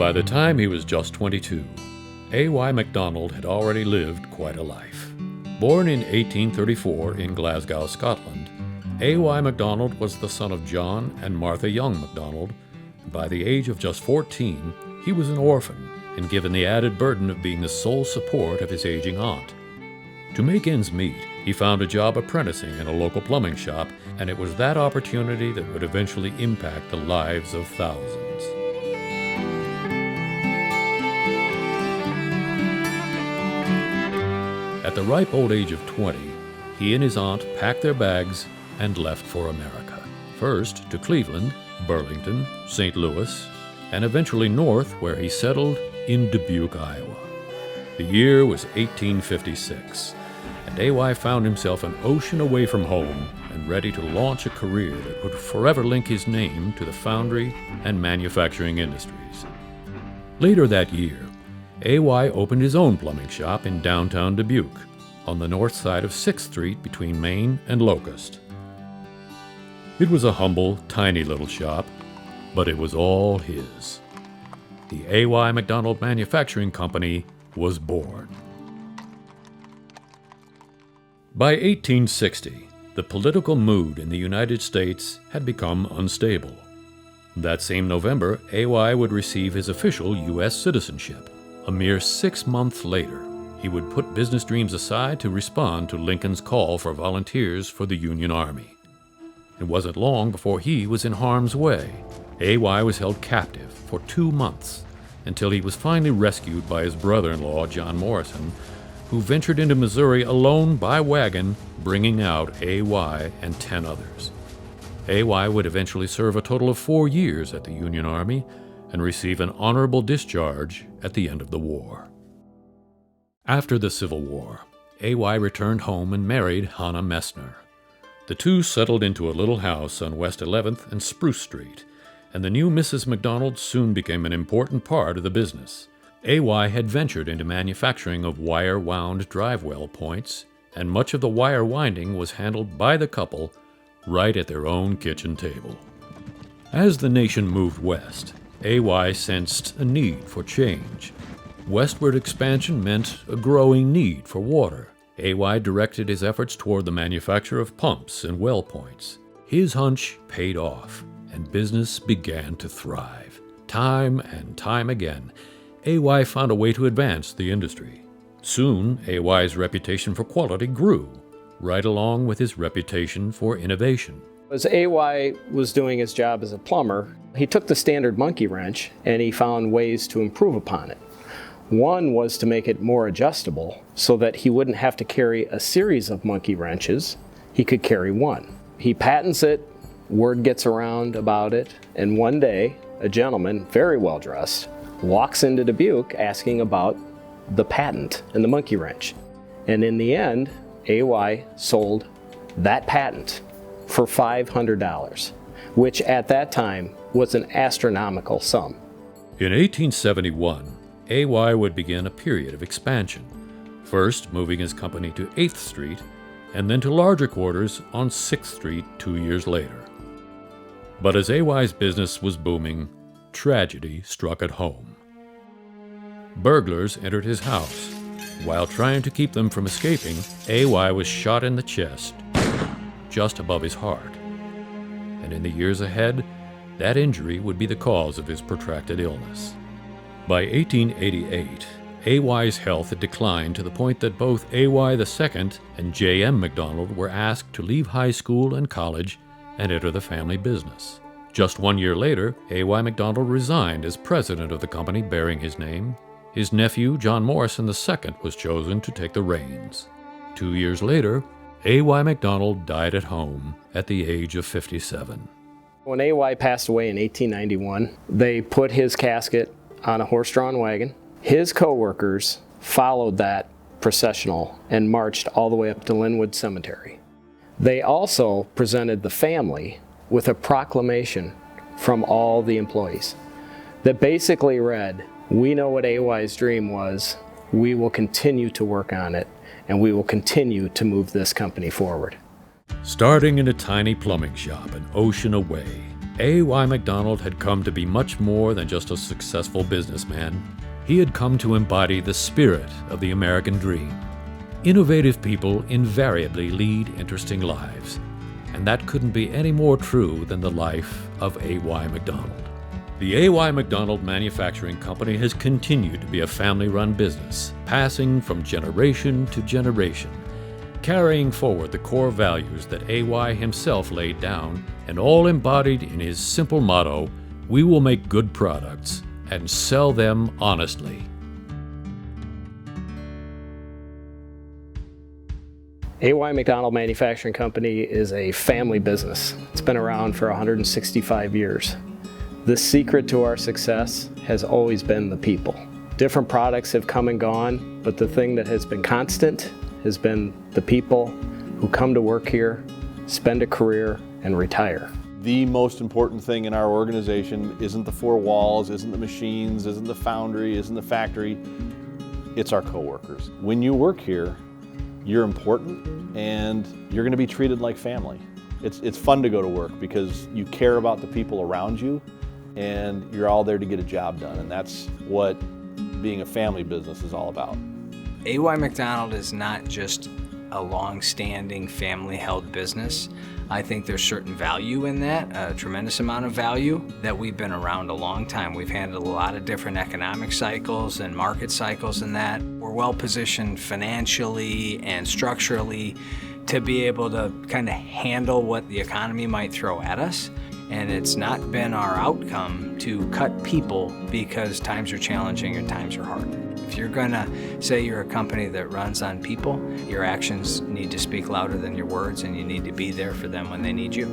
By the time he was just 22, A.Y. McDonald had already lived quite a life. Born in 1834 in Glasgow, Scotland, A.Y. McDonald was the son of John and Martha Young McDonald. By the age of just 14, he was an orphan and given the added burden of being the sole support of his aging aunt. To make ends meet, he found a job apprenticing in a local plumbing shop, and it was that opportunity that would eventually impact the lives of thousands. At the ripe old age of 20, he and his aunt packed their bags and left for America. First to Cleveland, Burlington, St. Louis, and eventually north, where he settled in Dubuque, Iowa. The year was 1856, and A.Y. found himself an ocean away from home and ready to launch a career that would forever link his name to the foundry and manufacturing industries. Later that year, A.Y. opened his own plumbing shop in downtown Dubuque, on the north side of 6th Street between Main and Locust. It was a humble, tiny little shop, but it was all his. The A.Y. McDonald Manufacturing Company was born. By 1860, the political mood in the United States had become unstable. That same November, A.Y. would receive his official U.S. citizenship. A mere 6 months later, he would put business dreams aside to respond to Lincoln's call for volunteers for the Union Army. It wasn't long before he was in harm's way. A.Y. was held captive for 2 months until he was finally rescued by his brother-in-law, John Morrison, who ventured into Missouri alone by wagon, bringing out A.Y. and 10 others. A.Y. would eventually serve a total of 4 years at the Union Army and receive an honorable discharge at the end of the war. After the Civil War, A.Y. returned home and married Hannah Messner. The two settled into a little house on West 11th and Spruce Street, and the new Mrs. McDonald soon became an important part of the business. A.Y. had ventured into manufacturing of wire-wound drive well points, and much of the wire winding was handled by the couple right at their own kitchen table. As the nation moved west, A.Y. sensed a need for change. Westward expansion meant a growing need for water. A.Y. directed his efforts toward the manufacture of pumps and well points. His hunch paid off, and business began to thrive. Time and time again, A.Y. found a way to advance the industry. Soon, A.Y.'s reputation for quality grew, right along with his reputation for innovation. As A.Y. was doing his job as a plumber, he took the standard monkey wrench and he found ways to improve upon it. One was to make it more adjustable so that he wouldn't have to carry a series of monkey wrenches, he could carry one. He patents it, word gets around about it, and one day, a gentleman, very well dressed, walks into Dubuque asking about the patent and the monkey wrench. And in the end, A.Y. sold that patent for $500, which at that time was an astronomical sum. In 1871, A.Y. would begin a period of expansion, first moving his company to 8th Street and then to larger quarters on 6th Street 2 years later. But as A.Y.'s business was booming, tragedy struck at home. Burglars entered his house. While trying to keep them from escaping, A.Y. was shot in the chest, just above his heart. And in the years ahead, that injury would be the cause of his protracted illness. By 1888, A.Y.'s health had declined to the point that both A.Y. II and J.M. McDonald were asked to leave high school and college and enter the family business. Just 1 year later, A.Y. McDonald resigned as president of the company bearing his name. His nephew, John Morrison II, was chosen to take the reins. 2 years later, A.Y. McDonald died at home at the age of 57. When A.Y. passed away in 1891, they put his casket on a horse-drawn wagon. His co-workers followed that processional and marched all the way up to Linwood Cemetery. They also presented the family with a proclamation from all the employees that basically read, "We know what A.Y.'s dream was, we will continue to work on it, and we will continue to move this company forward." Starting in a tiny plumbing shop an ocean away, A.Y. McDonald had come to be much more than just a successful businessman. He had come to embody the spirit of the American dream. Innovative people invariably lead interesting lives, and that couldn't be any more true than the life of A.Y. McDonald. The A.Y. McDonald Manufacturing Company has continued to be a family-run business, passing from generation to generation, carrying forward the core values that A.Y. himself laid down, and all embodied in his simple motto, "We will make good products and sell them honestly." A.Y. McDonald Manufacturing Company is a family business. It's been around for 165 years. The secret to our success has always been the people. Different products have come and gone, but the thing that has been constant has been the people who come to work here, spend a career, and retire. The most important thing in our organization isn't the four walls, isn't the machines, isn't the foundry, isn't the factory. It's our coworkers. When you work here, you're important and you're going to be treated like family. It's fun to go to work because you care about the people around you and you're all there to get a job done, and that's what being a family business is all about. A.Y. McDonald is not just a long-standing family-held business. I think there's certain value in that, a tremendous amount of value, that we've been around a long time. We've handled a lot of different economic cycles and market cycles in that. We're well positioned financially and structurally to be able to kind of handle what the economy might throw at us. And it's not been our outcome to cut people because times are challenging and times are hard. If you're gonna say you're a company that runs on people, your actions need to speak louder than your words, and you need to be there for them when they need you.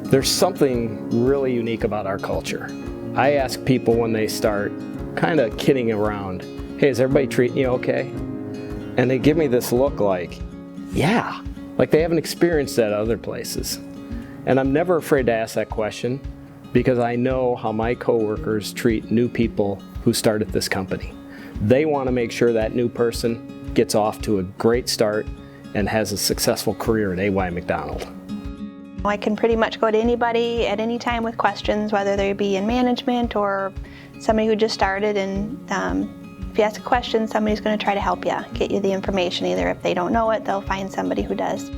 There's something really unique about our culture. I ask people when they start kind of kidding around, "Hey, is everybody treating you okay?" And they give me this look like, yeah, like they haven't experienced that other places. And I'm never afraid to ask that question because I know how my coworkers treat new people who start at this company. They want to make sure that new person gets off to a great start and has a successful career at A.Y. McDonald. I can pretty much go to anybody at any time with questions, whether they be in management or somebody who just started, and if you ask a question, somebody's going to try to help you, get you the information. Either if they don't know it, they'll find somebody who does.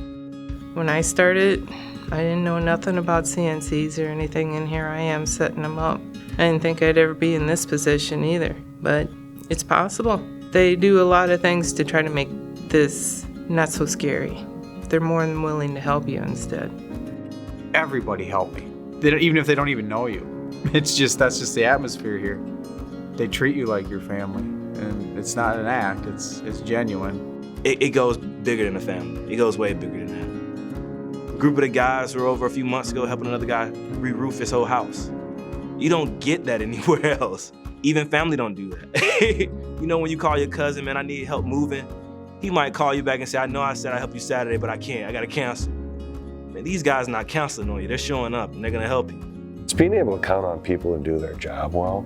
When I started, I didn't know nothing about CNCs or anything, and here I am setting them up. I didn't think I'd ever be in this position either, but it's possible. They do a lot of things to try to make this not so scary. They're more than willing to help you instead. Everybody help me. Even if they don't even know you. That's just the atmosphere here. They treat you like your family, and it's not an act, it's genuine. It goes bigger than a family. It goes way bigger than that. A group of the guys were over a few months ago helping another guy re-roof his whole house. You don't get that anywhere else. Even family don't do that. You know, when you call your cousin, "Man, I need help moving," he might call you back and say, "I know I said I'd help you Saturday, but I can't. I gotta cancel." Man, these guys are not canceling on you. They're showing up and they're gonna help you. It's being able to count on people and do their job well,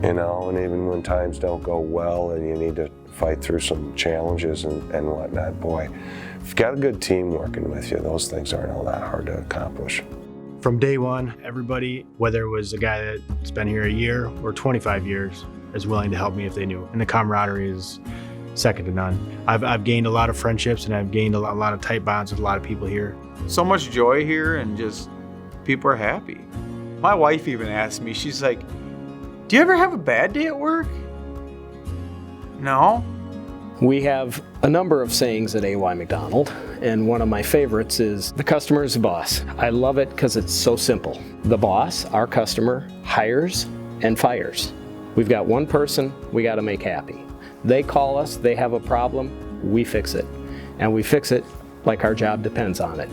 you know, and even when times don't go well and you need to fight through some challenges and whatnot, boy, if you've got a good team working with you, those things aren't all that hard to accomplish. From day one, everybody, whether it was a guy that's been here a year or 25 years, is willing to help me if they knew. And the camaraderie is second to none. I've gained a lot of friendships, and I've gained a lot of tight bonds with a lot of people here. So much joy here, and just people are happy. My wife even asked me, she's like, "Do you ever have a bad day at work?" No. We have a number of sayings at A.Y. McDonald, and one of my favorites is, "The customer is the boss." I love it because it's so simple. The boss, our customer, hires and fires. We've got one person we got to make happy. They call us, they have a problem, we fix it. And we fix it like our job depends on it.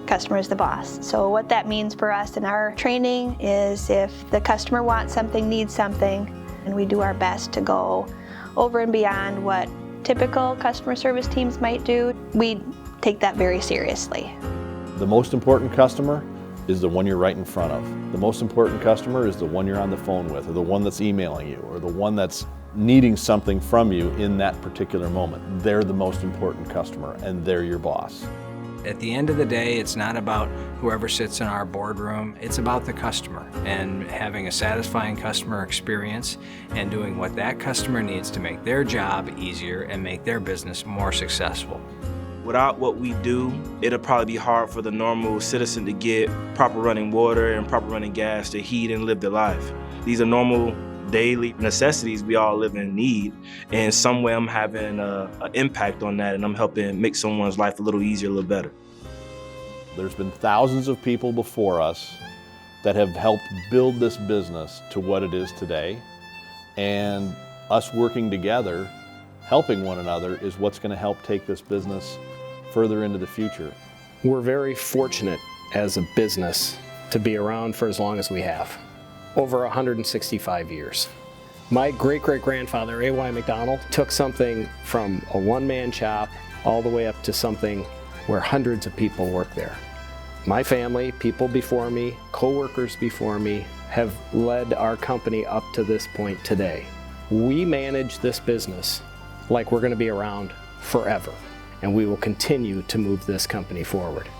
Customer is the boss. So what that means for us in our training is if the customer wants something, needs something, and we do our best to go over and beyond what typical customer service teams might do, we take that very seriously. The most important customer is the one you're right in front of. The most important customer is the one you're on the phone with, or the one that's emailing you, or the one that's needing something from you in that particular moment. They're the most important customer, and they're your boss. At the end of the day, it's not about whoever sits in our boardroom. It's about the customer and having a satisfying customer experience and doing what that customer needs to make their job easier and make their business more successful. Without what we do, it'll probably be hard for the normal citizen to get proper running water and proper running gas to heat and live their life. These are normal daily necessities we all live and need, and some way I'm having an impact on that, and I'm helping make someone's life a little easier, a little better. There's been thousands of people before us that have helped build this business to what it is today, and us working together, helping one another, is what's going to help take this business further into the future. We're very fortunate as a business to be around for as long as we have. Over 165 years. My great-great-grandfather, A.Y. McDonald, took something from a one-man shop all the way up to something where hundreds of people work there. My family, people before me, co-workers before me, have led our company up to this point today. We manage this business like we're going to be around forever, and we will continue to move this company forward.